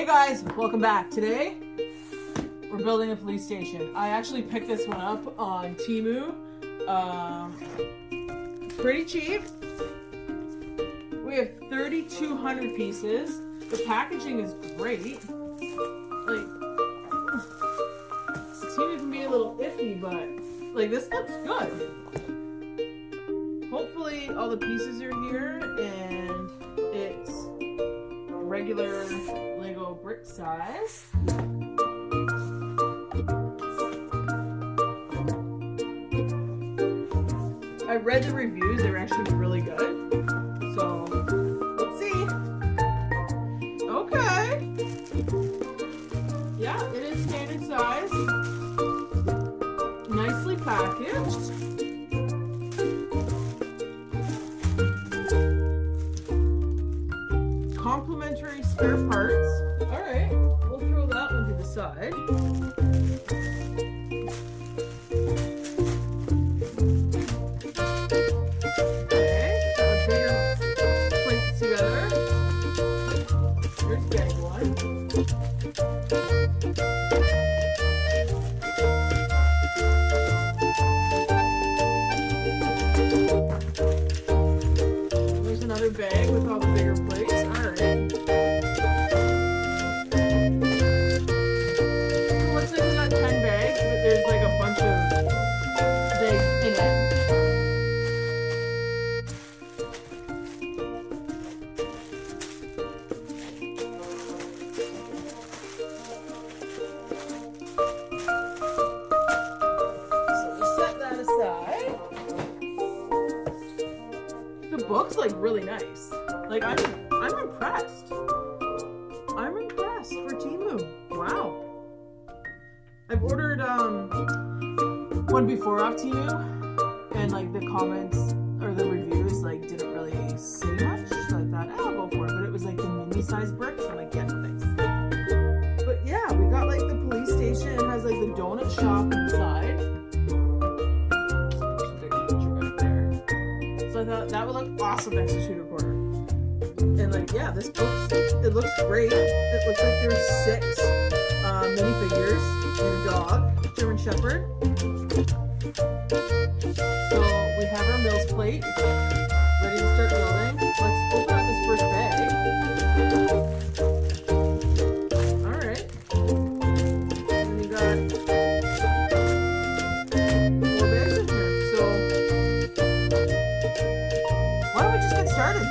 Hey guys, welcome back. Today, we're building a police station. I actually picked this one up on Temu. Pretty cheap. We have 3,200 pieces. The packaging is great. Like, Temu can be a little iffy, but like this looks good. Hopefully all the pieces are here and it's regular Lego brick size. I read the reviews, they're actually really good. So, let's see. Okay. Yeah, it is standard size. Nicely packaged. Complimentary spare parts. Alright, we'll throw that one to the side. Okay, got a bigger plates together. Here's bag one. There's another bag with all the bigger plates. There's like a bunch of bags in it. So we'll set that aside. The book's like really nice. Like I'm impressed. I'm impressed for Temu. Wow. I've ordered one before off Temu, and like the comments or the reviews like didn't really say much, so I thought, oh, I'll go for it. But it was like the mini size bricks. I'm like, yeah, no thanks. But yeah, we got like the police station. It has like the donut shop inside. Right there. So I thought that would look awesome next to Shooter Corner. And like, yeah, this book, it looks great. It looks like there's 6 minifigures and a dog, German Shepherd. So we have our Mills plate, ready to start building. Let's open up this first bag. Alright. And we got 4 bags in here. So why don't we just get started?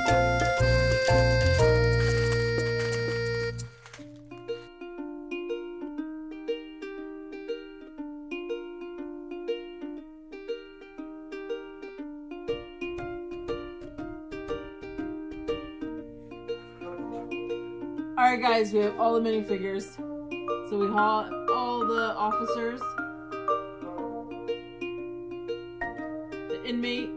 Alright guys, we have all the minifigures. So we have all the officers, the inmate,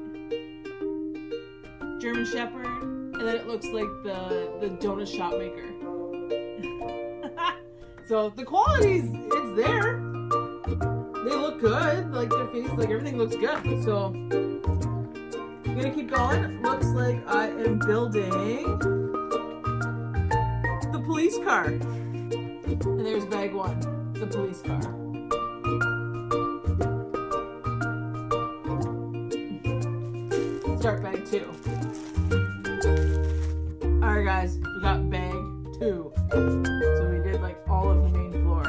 German Shepherd, and then it looks like the donut shop maker. So the quality's, it's there. They look good, like their face, like everything looks good. So I'm gonna keep going. Looks like I am building police car. And there's bag 1, the police car. Start bag 2. Alright guys, we got bag 2. So we did like all of the main floor.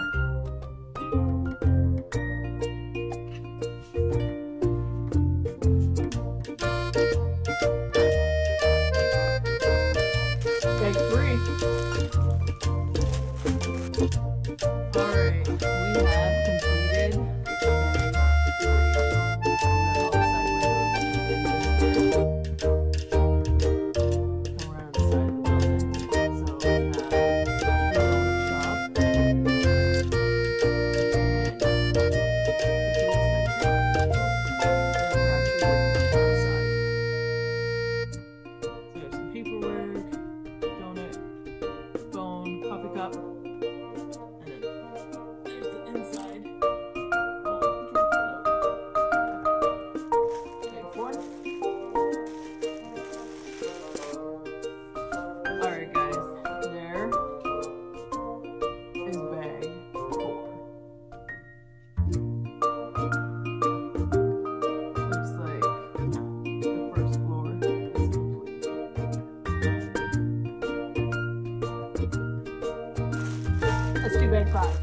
Bag 3. Alright, we have completed around the side of the building. So we have the donut shop and the so there's some paperwork, donut, phone, coffee cup. Inside. Alright guys, there That's 2 bags 5.